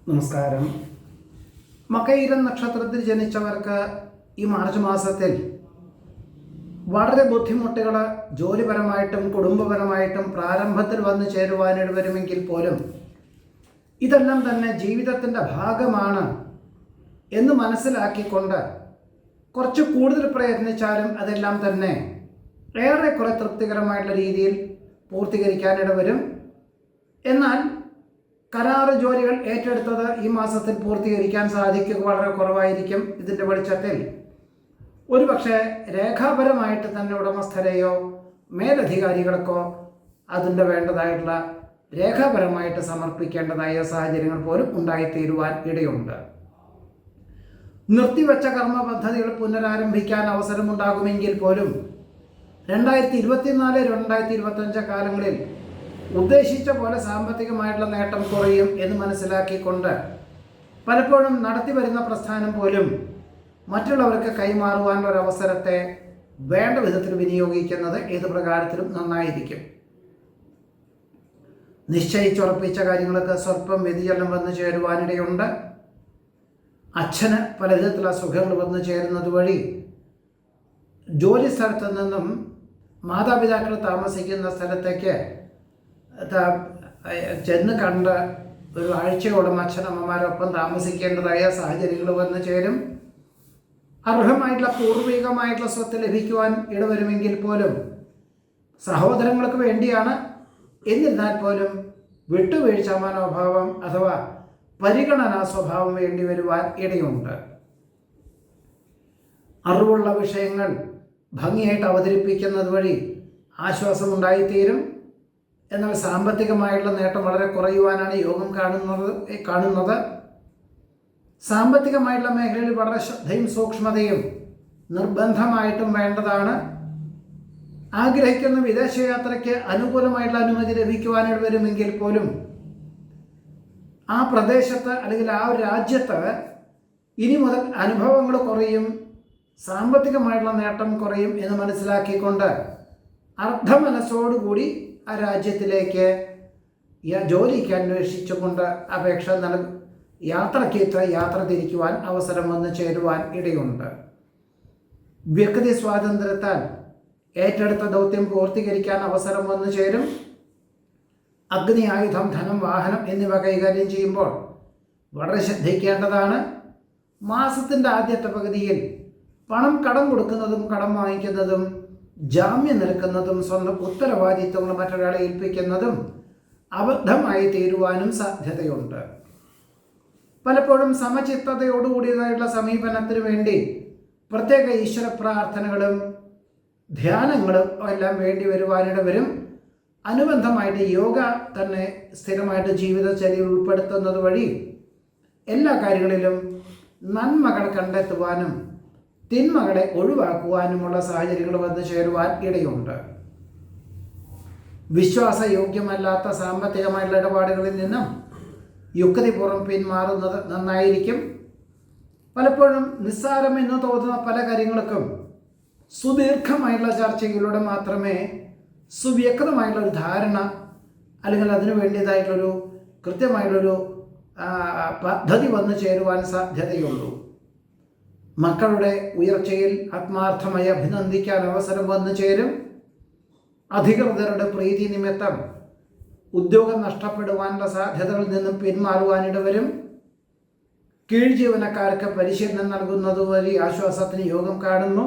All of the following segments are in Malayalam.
നമസ്കാരം. മകയിരം നക്ഷത്രത്തിൽ ജനിച്ചവർക്ക് ഈ മാർച്ച് മാസത്തിൽ വളരെ ബുദ്ധിമുട്ടുകൾ ജോലിപരമായിട്ടും കുടുംബപരമായിട്ടും പ്രാരംഭത്തിൽ വന്നു ചേരുവാനിട വരുമെങ്കിൽ പോലും ഇതെല്ലാം തന്നെ ജീവിതത്തിൻ്റെ ഭാഗമാണ് എന്ന് മനസ്സിലാക്കിക്കൊണ്ട് കുറച്ച് കൂടുതൽ പ്രയത്നിച്ചാലും അതെല്ലാം തന്നെ ഏറെക്കുറെ തൃപ്തികരമായിട്ടുള്ള രീതിയിൽ പൂർത്തീകരിക്കാനിട വരും. എന്നാൽ കരാറ് ജോലികൾ ഏറ്റെടുത്തത് ഈ മാസത്തിൽ പൂർത്തീകരിക്കാൻ സാധിക്കുക വളരെ കുറവായിരിക്കും. ഇതിൻ്റെ വെളിച്ചത്തിൽ ഒരുപക്ഷെ രേഖാപരമായിട്ട് തന്നെ ഉടമസ്ഥരെയോ മേലധികാരികൾക്കോ അതിൻ്റെ വേണ്ടതായിട്ടുള്ള രേഖാപരമായിട്ട് സമർപ്പിക്കേണ്ടതായ സാഹചര്യങ്ങൾ പോലും ഉണ്ടായിത്തീരുവാൻ ഇടയുണ്ട്. നിർത്തിവെച്ച കർമ്മ പദ്ധതികൾ പുനരാരംഭിക്കാൻ അവസരമുണ്ടാകുമെങ്കിൽ പോലും 2024-2025 കാലങ്ങളിൽ ഉദ്ദേശിച്ച പോലെ സാമ്പത്തികമായിട്ടുള്ള നേട്ടം കുറയും എന്ന് മനസ്സിലാക്കിക്കൊണ്ട് പലപ്പോഴും നടത്തി വരുന്ന പ്രസ്ഥാനം പോലും മറ്റുള്ളവർക്ക് കൈമാറുവാനുള്ള ഒരു അവസരത്തെ വേണ്ട വിധത്തിൽ വിനിയോഗിക്കുന്നത് ഏത് പ്രകാരത്തിലും നന്നായിരിക്കും. നിശ്ചയിച്ചുറപ്പിച്ച കാര്യങ്ങൾക്ക് സ്വല്പം വ്യതിചലനം വന്നു ചേരുവാനിടയുണ്ട്. അച്ഛന് പല വിധത്തിലുള്ള അസുഖങ്ങൾ വന്നു ചേരുന്നത് വഴി ജോലി സ്ഥലത്ത് നിന്നും മാതാപിതാക്കൾ താമസിക്കുന്ന സ്ഥലത്തേക്ക് ചെന്ന് കണ്ട് ഒരു ആഴ്ചയോളം അച്ഛനമ്മമാരൊപ്പം താമസിക്കേണ്ടതായ സാഹചര്യങ്ങൾ വന്നു ചേരും. അർഹമായിട്ടുള്ള പൂർവികമായിട്ടുള്ള സ്വത്ത് ലഭിക്കുവാൻ ഇടവരുമെങ്കിൽ പോലും സഹോദരങ്ങൾക്ക് വേണ്ടിയാണ്. എന്നിരുന്നാൽ പോലും വിട്ടുവീഴ്ച മനോഭാവം അഥവാ പരിഗണനാ സ്വഭാവം വേണ്ടി വരുവാൻ ഇടയുണ്ട്. അറിവുള്ള വിഷയങ്ങൾ ഭംഗിയായിട്ട് അവതരിപ്പിക്കുന്നത് വഴി ആശ്വാസമുണ്ടായിത്തീരും. എന്നാൽ സാമ്പത്തികമായിട്ടുള്ള നേട്ടം വളരെ കുറയുവാനാണ് യോഗം കാണുന്നത്. സാമ്പത്തികമായിട്ടുള്ള മേഖലയിൽ വളരെ ശ്രദ്ധയും സൂക്ഷ്മതയും നിർബന്ധമായിട്ടും വേണ്ടതാണ്. ആഗ്രഹിക്കുന്ന വിദേശയാത്രയ്ക്ക് അനുകൂലമായിട്ടുള്ള അനുമതി ലഭിക്കുവാനിട വരുമെങ്കിൽ പോലും ആ പ്രദേശത്ത് അല്ലെങ്കിൽ ആ ഒരു രാജ്യത്ത് ഇനി മുതൽ അനുഭവങ്ങൾ കുറയും, സാമ്പത്തികമായിട്ടുള്ള നേട്ടം കുറയും എന്ന് മനസ്സിലാക്കിക്കൊണ്ട് അർദ്ധമനസ്സോടുകൂടി ആ രാജ്യത്തിലേക്ക് ജോലിക്ക് അന്വേഷിച്ചുകൊണ്ട് അപേക്ഷ യാത്ര തിരിക്കുവാൻ അവസരം വന്നു ചേരുവാൻ ഇടയുണ്ട്. വ്യക്തി സ്വാതന്ത്ര്യത്താൽ ഏറ്റെടുത്ത ദൗത്യം പൂർത്തീകരിക്കാൻ അവസരം വന്നു ചേരും. അഗ്നി, ആയുധം, ധനം, വാഹനം എന്നിവ കൈകാര്യം ചെയ്യുമ്പോൾ വളരെ ശ്രദ്ധിക്കേണ്ടതാണ്. മാസത്തിൻ്റെ ആദ്യത്തെ പകുതിയിൽ പണം കടം കൊടുക്കുന്നതും കടം വാങ്ങിക്കുന്നതും ജാമ്യം നിൽക്കുന്നതും സ്വന്തം ഉത്തരവാദിത്വങ്ങൾ മറ്റൊരാളെ ഏൽപ്പിക്കുന്നതും അബദ്ധമായി തീരുവാനും സാധ്യതയുണ്ട്. പലപ്പോഴും സമചിത്തതയോടുകൂടിയതായിട്ടുള്ള സമീപനത്തിന് വേണ്ടി പ്രത്യേക ഈശ്വര പ്രാർത്ഥനകളും ധ്യാനങ്ങളും എല്ലാം വേണ്ടി വരുവാനിട വരും. അനുബന്ധമായിട്ട് യോഗ തന്നെ സ്ഥിരമായിട്ട് ജീവിതചര്യയിൽ ഉൾപ്പെടുത്തുന്നത് വഴി എല്ലാ കാര്യങ്ങളിലും നന്മകൾ കണ്ടെത്തുവാനും തിന്മകളെ ഒഴിവാക്കുവാനുമുള്ള സാഹചര്യങ്ങൾ വന്നു ചേരുവാൻ ഇടയുണ്ട്. വിശ്വാസയോഗ്യമല്ലാത്ത സാമ്പത്തികമായിട്ടുള്ള ഇടപാടുകളിൽ നിന്നും യുക്തിപൂർവ്വം പിന്മാറുന്നത് നന്നായിരിക്കും. പലപ്പോഴും നിസ്സാരമെന്ന് തോന്നുന്ന പല കാര്യങ്ങൾക്കും സുദീർഘമായിട്ടുള്ള ചർച്ചയിലൂടെ മാത്രമേ സുവ്യക്തമായിട്ടുള്ളൊരു ധാരണ അല്ലെങ്കിൽ അതിനു വേണ്ടിയതായിട്ടുള്ളൊരു കൃത്യമായിട്ടുള്ളൊരു പദ്ധതി വന്നു ചേരുവാൻ സാധ്യതയുള്ളൂ. മക്കളുടെ ഉയർച്ചയിൽ ആത്മാർത്ഥമായി അഭിനന്ദിക്കാൻ അവസരം വന്നു ചേരും. അധികൃതരുടെ പ്രീതി നിമിത്തം ഉദ്യോഗം നഷ്ടപ്പെടുവാനുള്ള സാധ്യതകളിൽ നിന്നും പിന്മാറുവാനിട വരും. കീഴ് ജീവനക്കാർക്ക് പരിശീലനം നൽകുന്നത് വഴി ആശ്വാസത്തിന് യോഗം കാണുന്നു.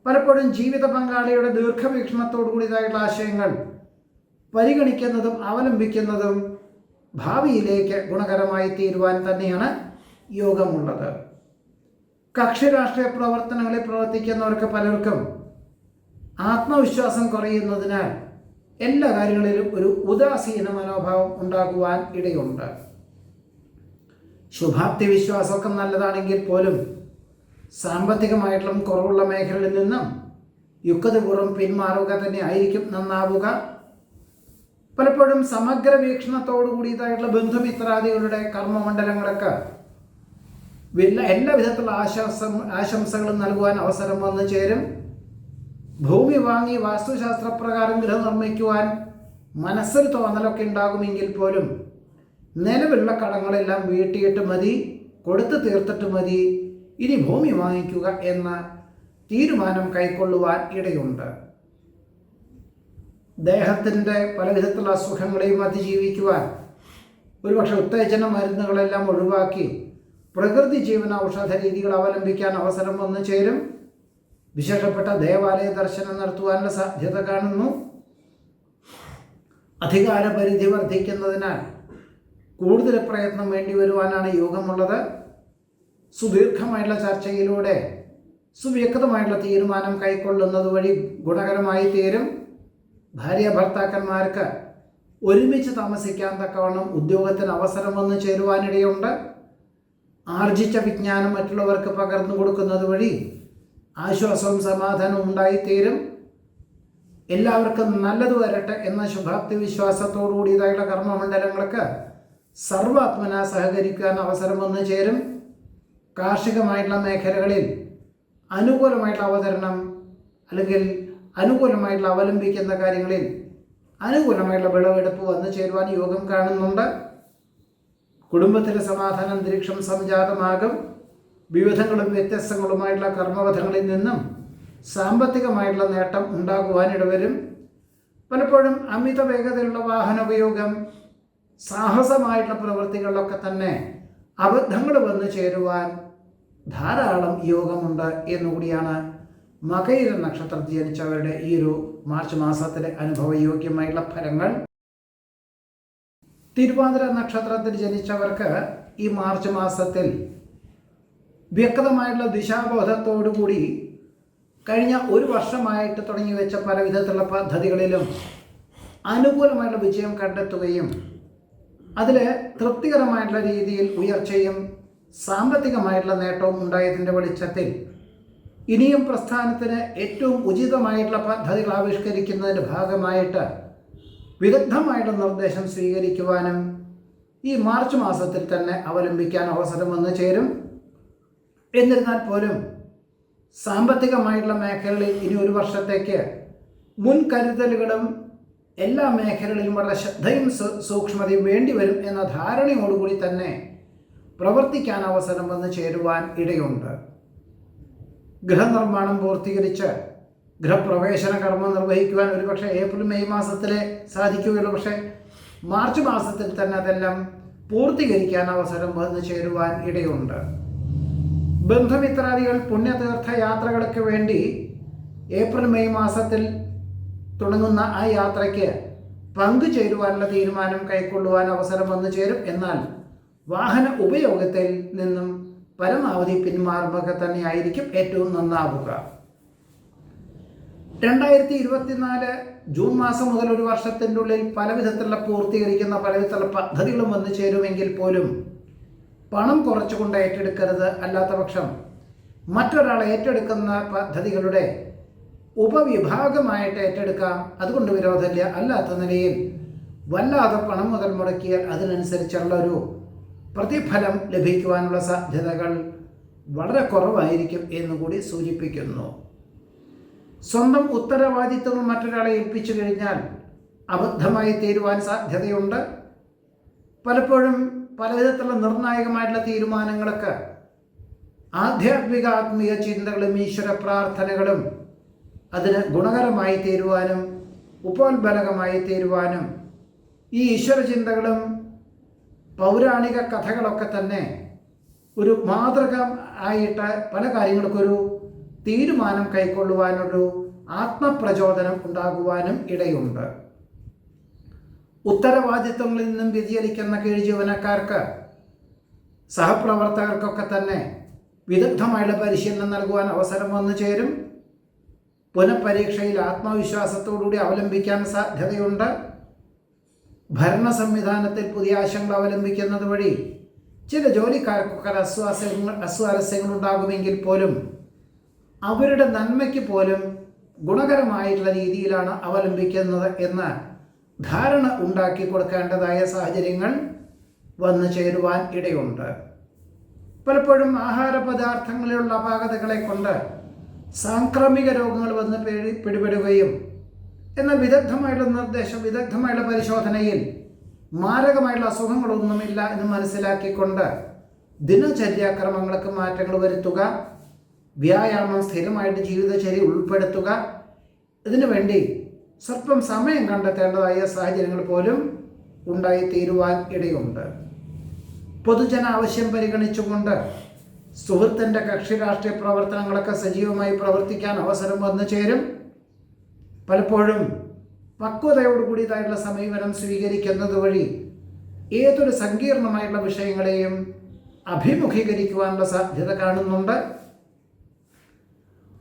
പലപ്പോഴും ജീവിത പങ്കാളിയുടെ ദീർഘവീക്ഷണത്തോടു കൂടിയതായിട്ടുള്ള ആശയങ്ങൾ പരിഗണിക്കുന്നതും അവലംബിക്കുന്നതും ഭാവിയിലേക്ക് ഗുണകരമായി തീരുവാൻ തന്നെയാണ് യോഗമുള്ളത്. കക്ഷി രാഷ്ട്രീയ പ്രവർത്തനങ്ങളിൽ പ്രവർത്തിക്കുന്നവർക്ക് പലർക്കും ആത്മവിശ്വാസം കുറയുന്നതിനാൽ എല്ലാ കാര്യങ്ങളിലും ഒരു ഉദാസീന മനോഭാവം ഉണ്ടാകുവാൻ ഇടയുണ്ട്. ശുഭാപ്തി വിശ്വാസമൊക്കെ നല്ലതാണെങ്കിൽ പോലും സാമ്പത്തികമായിട്ടുള്ള കുറവുള്ള മേഖലയിൽ നിന്നും യുക്തിപൂർവ്വം പിന്മാറുക തന്നെ ആയിരിക്കും നന്നാവുക. പലപ്പോഴും സമഗ്ര വീക്ഷണത്തോടു കൂടിയതായിട്ടുള്ള ബന്ധുമിത്രാദികളുടെ കർമ്മമണ്ഡലങ്ങളൊക്കെ എല്ലാ വിധത്തിലുള്ള ആശംസകളും നൽകുവാൻ അവസരം വന്നു ചേരും. ഭൂമി വാങ്ങി വാസ്തുശാസ്ത്രപ്രകാരം ഗൃഹം നിർമ്മിക്കുവാൻ മനസ്സിൽ തോന്നലൊക്കെ ഉണ്ടാകുമെങ്കിൽ പോലും നിലവിലുള്ള കടങ്ങളെല്ലാം വീട്ടിയിട്ട് മതി, കൊടുത്തു തീർത്തിട്ട് മതി, ഇനി ഭൂമി വാങ്ങിക്കുക എന്ന തീരുമാനം കൈക്കൊള്ളുവാൻ ഇടയുണ്ട്. ദേഹത്തിൻ്റെ പലവിധത്തിലുള്ള അസുഖങ്ങളെയും അതിജീവിക്കുവാൻ ഒരുപക്ഷെ ഉത്തേജന മരുന്നുകളെല്ലാം ഒഴിവാക്കി പ്രകൃതി ജീവന ഔഷധ രീതികൾ അവലംബിക്കാൻ അവസരം വന്നു ചേരും. വിശേഷപ്പെട്ട ദേവാലയ ദർശനം നടത്തുവാനുള്ള സാധ്യത കാണുന്നു. അധികാരപരിധി വർദ്ധിക്കുന്നതിനാൽ കൂടുതൽ പ്രയത്നം വേണ്ടി വരുവാനാണ് യോഗമുള്ളത്. സുദീർഘമായിട്ടുള്ള ചർച്ചയിലൂടെ സുവ്യക്തമായിട്ടുള്ള തീരുമാനം കൈക്കൊള്ളുന്നത് വഴി ഗുണകരമായി തീരും. ഭാര്യ ഭർത്താക്കന്മാർക്ക് ഒരുമിച്ച് താമസിക്കാൻ തക്കവണ്ണം ഉദ്യോഗത്തിന് അവസരം വന്നു ചേരുവാനിടയുണ്ട്. ആർജിച്ച വിജ്ഞാനം മറ്റുള്ളവർക്ക് പകർന്നു കൊടുക്കുന്നത് വഴി ആശ്വാസവും സമാധാനവും ഉണ്ടായിത്തീരും. എല്ലാവർക്കും നല്ലത് വരട്ടെ എന്ന ശുഭാപ്തി വിശ്വാസത്തോടുകൂടിയതായുള്ള കർമ്മമണ്ഡലങ്ങൾക്ക് സർവാത്മന സഹകരിക്കാൻ അവസരം വന്നു ചേരും. കാർഷികമായിട്ടുള്ള മേഖലകളിൽ അനുകൂലമായിട്ടുള്ള അവതരണം അല്ലെങ്കിൽ അനുകൂലമായിട്ടുള്ള അവലംബിക്കുന്ന കാര്യങ്ങളിൽ അനുകൂലമായിട്ടുള്ള വിളവെടുപ്പ് വന്നു ചേരുവാൻ യോഗം കാണുന്നുണ്ട്. കുടുംബത്തിലെ സമാധാന അന്തരീക്ഷം സംജാതമാകും. വിവിധങ്ങളും വ്യത്യസ്തങ്ങളുമായിട്ടുള്ള കർമ്മപഥങ്ങളിൽ നിന്നും സാമ്പത്തികമായിട്ടുള്ള നേട്ടം ഉണ്ടാകുവാനിടവരും. പലപ്പോഴും അമിത വേഗതയിലുള്ള വാഹനോപയോഗം, സാഹസമായിട്ടുള്ള പ്രവൃത്തികളിലൊക്കെ തന്നെ അബദ്ധങ്ങൾ വന്നു ചേരുവാൻ ധാരാളം യോഗമുണ്ട് എന്നുകൂടിയാണ് മകയിര നക്ഷത്രത്തിൽ ജനിച്ചവരുടെ ഈ ഒരു മാർച്ച് മാസത്തിലെ അനുഭവയോഗ്യമായിട്ടുള്ള ഫലങ്ങൾ. തിരുവാതിര നക്ഷത്രത്തിൽ ജനിച്ചവർക്ക് ഈ മാർച്ച് മാസത്തിൽ വ്യക്തമായിട്ടുള്ള ദിശാബോധത്തോടുകൂടി കഴിഞ്ഞ ഒരു വർഷമായിട്ട് തുടങ്ങി വെച്ച പല വിധത്തിലുള്ള പദ്ധതികളിലും അനുകൂലമായിട്ടുള്ള വിജയം കണ്ടെത്തുകയും അതിൽ തൃപ്തികരമായിട്ടുള്ള രീതിയിൽ ഉയർച്ചയും സാമ്പത്തികമായിട്ടുള്ള നേട്ടവും ഉണ്ടായതിൻ്റെ വെളിച്ചത്തിൽ ഇനിയും പ്രസ്ഥാനത്തിന് ഏറ്റവും ഉചിതമായിട്ടുള്ള പദ്ധതികൾ ആവിഷ്കരിക്കുന്നതിൻ്റെ ഭാഗമായിട്ട് വിദഗ്ധമായിട്ടുള്ള നിർദ്ദേശം സ്വീകരിക്കുവാനും ഈ മാർച്ച് മാസത്തിൽ തന്നെ അവലംബിക്കാൻ അവസരം വന്നു ചേരും. എന്നിരുന്നാൽ പോലും സാമ്പത്തികമായിട്ടുള്ള മേഖലകളിൽ ഇനി ഒരു വർഷത്തേക്ക് മുൻകരുതലുകളും എല്ലാ മേഖലകളിലും വളരെ ശ്രദ്ധയും സൂക്ഷ്മതയും വേണ്ടിവരും എന്ന ധാരണയോടുകൂടി തന്നെ പ്രവർത്തിക്കാൻ അവസരം വന്ന് ചേരുവാൻ ഇടയുണ്ട്. ഗൃഹനിർമ്മാണം പൂർത്തീകരിച്ച് ഗൃഹപ്രവേശന കർമ്മം നിർവഹിക്കുവാൻ ഒരുപക്ഷെ ഏപ്രിൽ മെയ് മാസത്തിലെ സാധിക്കുകയുള്ളൂ. പക്ഷേ മാർച്ച് മാസത്തിൽ തന്നെ അതെല്ലാം പൂർത്തീകരിക്കാൻ അവസരം വന്നു ചേരുവാൻ ഇടയുണ്ട്. ബന്ധുമിത്രാദികൾ പുണ്യതീർത്ഥ യാത്രകൾക്ക് വേണ്ടി ഏപ്രിൽ മെയ് മാസത്തിൽ തുടങ്ങുന്ന ആ യാത്രയ്ക്ക് പങ്കുചേരുവാനുള്ള തീരുമാനം കൈക്കൊള്ളുവാൻ അവസരം വന്നു ചേരും. എന്നാൽ വാഹന ഉപയോഗത്തിൽ നിന്നും പരമാവധി പിന്മാറുക തന്നെയായിരിക്കും ഏറ്റവും നന്നാവുക. 2024 ജൂൺ മാസം മുതൽ ഒരു വർഷത്തിൻ്റെ ഉള്ളിൽ പല വിധത്തിലുള്ള പൂർത്തീകരിക്കുന്ന പല വിധത്തിലുള്ള പദ്ധതികളും വന്നു ചേരുമെങ്കിൽ പോലും പണം കുറച്ചുകൊണ്ട് ഏറ്റെടുക്കരുത്. അല്ലാത്ത പക്ഷം മറ്റൊരാൾ ഏറ്റെടുക്കുന്ന പദ്ധതികളുടെ ഉപവിഭാഗമായിട്ട് ഏറ്റെടുക്കാം. അതുകൊണ്ട് വിരോധമില്ല. അല്ലാത്ത നിലയിൽ വല്ലാതെ പണം മുതൽ മുടക്കിയാൽ അതിനനുസരിച്ചുള്ള ഒരു പ്രതിഫലം ലഭിക്കുവാനുള്ള സാധ്യതകൾ വളരെ കുറവായിരിക്കും എന്നുകൂടി സൂചിപ്പിക്കുന്നു. സ്വന്തം ഉത്തരവാദിത്വങ്ങൾ മറ്റൊരാളെ ഏൽപ്പിച്ചു കഴിഞ്ഞാൽ അബദ്ധമായി തീരുവാൻ സാധ്യതയുണ്ട്. പലപ്പോഴും പലവിധത്തിലുള്ള നിർണായകമായിട്ടുള്ള തീരുമാനങ്ങളൊക്കെ ആധ്യാത്മിക ആത്മീയ ചിന്തകളും ഈശ്വര പ്രാർത്ഥനകളും അതിന് ഗുണകരമായി തീരുവാനും ഉപോത്ബലകമായി തീരുവാനും ഈ ഈശ്വര ചിന്തകളും പൗരാണിക കഥകളൊക്കെ തന്നെ ഒരു മാതൃക ആയിട്ട് പല കാര്യങ്ങൾക്കൊരു തീരുമാനം കൈക്കൊള്ളുവാനൊരു ആത്മപ്രചോദനം ഉണ്ടാകുവാനും ഇടയുണ്ട്. ഉത്തരവാദിത്വങ്ങളിൽ നിന്നും വ്യതിചലിക്കുന്ന കീഴ് ജീവനക്കാർക്ക് സഹപ്രവർത്തകർക്കൊക്കെ തന്നെ വിദഗ്ധമായുള്ള പരിശീലനം നൽകുവാൻ അവസരം വന്നു ചേരും. പുനഃപരീക്ഷയിൽ ആത്മവിശ്വാസത്തോടുകൂടി അവലംബിക്കാൻ സാധ്യതയുണ്ട്. ഭരണ സംവിധാനത്തിൽ പുതിയ ആശയങ്ങൾ അവലംബിക്കുന്നത് വഴി ചില ജോലിക്കാർക്കൊക്കെ അസ്വാരസ്യങ്ങൾ ഉണ്ടാകുമെങ്കിൽ പോലും അവരുടെ നന്മയ്ക്ക് പോലും ഗുണകരമായിട്ടുള്ള രീതിയിലാണ് അവലംബിക്കുന്നത് എന്ന ധാരണ ഉണ്ടാക്കി കൊടുക്കേണ്ടതായ സാഹചര്യങ്ങൾ വന്നു ചേരുവാൻ ഇടയുണ്ട്. പലപ്പോഴും ആഹാര പദാർത്ഥങ്ങളിലുള്ള അപാകതകളെ കൊണ്ട് സാംക്രമിക രോഗങ്ങൾ വന്ന് പിടിപെടുകയും എന്നാൽ വിദഗ്ധമായുള്ള നിർദ്ദേശം, വിദഗ്ധമായുള്ള പരിശോധനയിൽ മാരകമായിട്ടുള്ള അസുഖങ്ങളൊന്നുമില്ല എന്ന് മനസ്സിലാക്കിക്കൊണ്ട് ദിനചര്യാക്രമങ്ങൾക്ക് മാറ്റങ്ങൾ വരുത്തുക, വ്യായാമം സ്ഥിരമായിട്ട് ജീവിതചര്യ ഉൾപ്പെടുത്തുക. ഇതിനു വേണ്ടി സ്വല്പം സമയം കണ്ടെത്തേണ്ടതായ സാഹചര്യങ്ങൾ പോലും ഉണ്ടായിത്തീരുവാൻ ഇടയുണ്ട്. പൊതുജന ആവശ്യം പരിഗണിച്ചുകൊണ്ട് സുഹൃത്തിൻ്റെ കക്ഷി രാഷ്ട്രീയ പ്രവർത്തനങ്ങളൊക്കെ സജീവമായി പ്രവർത്തിക്കാൻ അവസരം വന്നു ചേരും. പലപ്പോഴും പക്വതയോടുകൂടിയതായിട്ടുള്ള സമീപനം സ്വീകരിക്കുന്നത് വഴി ഏതൊരു സങ്കീർണമായിട്ടുള്ള വിഷയങ്ങളെയും അഭിമുഖീകരിക്കുവാനുള്ള സാധ്യത കാണുന്നുണ്ട്.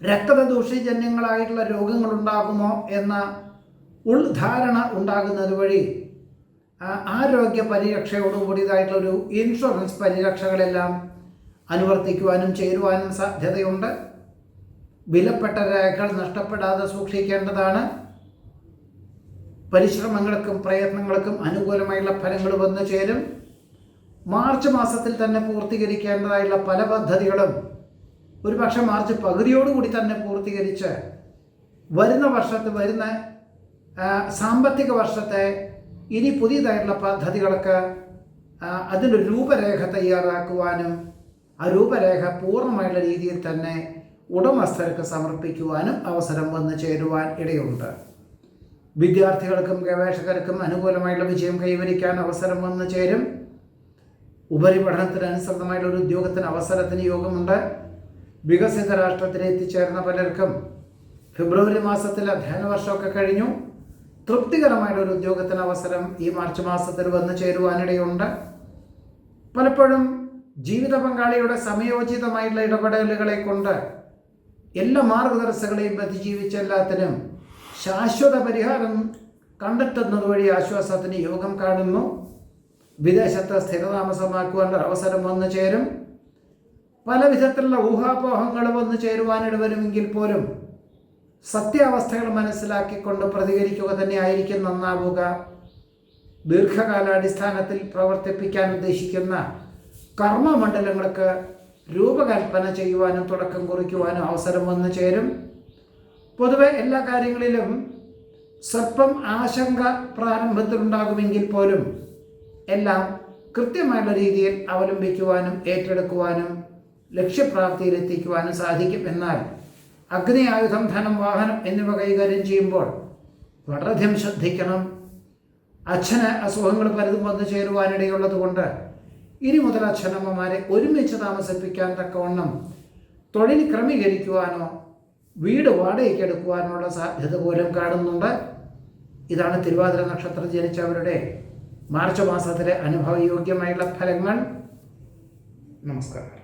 രക്തദൂഷ്യജന്യങ്ങളായിട്ടുള്ള രോഗങ്ങളുണ്ടാകുമോ എന്ന ഉൾധാരണ ഉണ്ടാകുന്നത് വഴി ആരോഗ്യ പരിരക്ഷയോടുകൂടിയതായിട്ടുള്ളൊരു ഇൻഷുറൻസ് പരിരക്ഷകളെല്ലാം അനുവർത്തിക്കുവാനും ചേരുവാനും സാധ്യതയുണ്ട്. വിലപ്പെട്ട രേഖകൾ നഷ്ടപ്പെടാതെ സൂക്ഷിക്കേണ്ടതാണ്. പരിശ്രമങ്ങൾക്കും പ്രയത്നങ്ങൾക്കും അനുകൂലമായുള്ള ഫലങ്ങൾ വന്നു ചേരും. മാർച്ച് മാസത്തിൽ തന്നെ പൂർത്തീകരിക്കേണ്ടതായുള്ള പല പദ്ധതികളും ഒരുപക്ഷെ മാർച്ച് പകുതിയോടുകൂടി തന്നെ പൂർത്തീകരിച്ച് വരുന്ന സാമ്പത്തിക വർഷത്തെ ഇനി പുതിയതായിട്ടുള്ള പദ്ധതികൾക്ക് അതിൻ്റെ രൂപരേഖ തയ്യാറാക്കുവാനും ആ രൂപരേഖ പൂർണ്ണമായുള്ള രീതിയിൽ തന്നെ ഉടമസ്ഥർക്ക് സമർപ്പിക്കുവാനും അവസരം വന്നു ചേരുവാൻ ഇടയുണ്ട്. വിദ്യാർത്ഥികൾക്കും ഗവേഷകർക്കും അനുകൂലമായുള്ള വിജയം കൈവരിക്കാൻ അവസരം വന്നു ചേരും. ഉപരിപഠനത്തിനനുസൃതമായിട്ടുള്ള ഒരു ഉദ്യോഗത്തിന് അവസരത്തിന് യോഗമുണ്ട്. വികസിത രാഷ്ട്രത്തിൽ എത്തിച്ചേർന്ന പലർക്കും ഫെബ്രുവരി മാസത്തിൽ അധ്യയന വർഷമൊക്കെ കഴിഞ്ഞു. തൃപ്തികരമായിട്ടൊരു ഉദ്യോഗത്തിന് അവസരം ഈ മാർച്ച് മാസത്തിൽ വന്നു ചേരുവാനിടയുണ്ട്. പലപ്പോഴും ജീവിത പങ്കാളിയുടെ സമയോചിതമായിട്ടുള്ള ഇടപെടലുകളെ കൊണ്ട് എല്ലാ മാർഗദർശകളെയും അതിജീവിച്ച എല്ലാത്തിനും ശാശ്വത പരിഹാരം കണ്ടെത്തുന്നത് വഴി ആശ്വാസത്തിന് യോഗം കാണുന്നു. വിദേശത്ത് സ്ഥിരതാമസമാക്കുവാനുള്ള അവസരം വന്നു ചേരും. പല വിധത്തിലുള്ള ഊഹാപോഹങ്ങൾ വന്നു ചേരുവാനിട വരുമെങ്കിൽ പോലും സത്യാവസ്ഥകൾ മനസ്സിലാക്കിക്കൊണ്ട് പ്രതികരിക്കുക തന്നെ ആയിരിക്കും നന്നാവുക. ദീർഘകാലാടിസ്ഥാനത്തിൽ പ്രവർത്തിപ്പിക്കാൻ ഉദ്ദേശിക്കുന്ന കർമ്മമണ്ഡലങ്ങൾക്ക് രൂപകൽപ്പന ചെയ്യുവാനും തുടക്കം കുറിക്കുവാനും അവസരം വന്നു ചേരും. പൊതുവെ എല്ലാ കാര്യങ്ങളിലും സ്വല്പം ആശങ്ക പ്രാരംഭത്തിലുണ്ടാകുമെങ്കിൽ പോലും എല്ലാം കൃത്യമായുള്ള രീതിയിൽ അവലംബിക്കുവാനും ഏറ്റെടുക്കുവാനും ലക്ഷ്യപ്രാപ്തിയിലെത്തിക്കുവാനും സാധിക്കും. എന്നാൽ അഗ്നി, ആയുധം, ധനം, വാഹനം എന്നിവ കൈകാര്യം ചെയ്യുമ്പോൾ വളരെയധികം ശ്രദ്ധിക്കണം. അച്ഛന് അസുഖങ്ങൾ പലതും വന്നു ചേരുവാനിടയുള്ളത് കൊണ്ട് ഇനി മുതൽ അച്ഛനമ്മമാരെ ഒരുമിച്ച് താമസിപ്പിക്കാൻ തക്കവണ്ണം തൊഴിൽ ക്രമീകരിക്കുവാനോ വീട് വാടകയ്ക്ക് എടുക്കുവാനുള്ള സാധ്യത പോലും കാണുന്നുണ്ട്. ഇതാണ് തിരുവാതിര നക്ഷത്രം ജനിച്ചവരുടെ മാർച്ച് മാസത്തിലെ അനുഭവയോഗ്യമായുള്ള ഫലങ്ങൾ. നമസ്കാരം.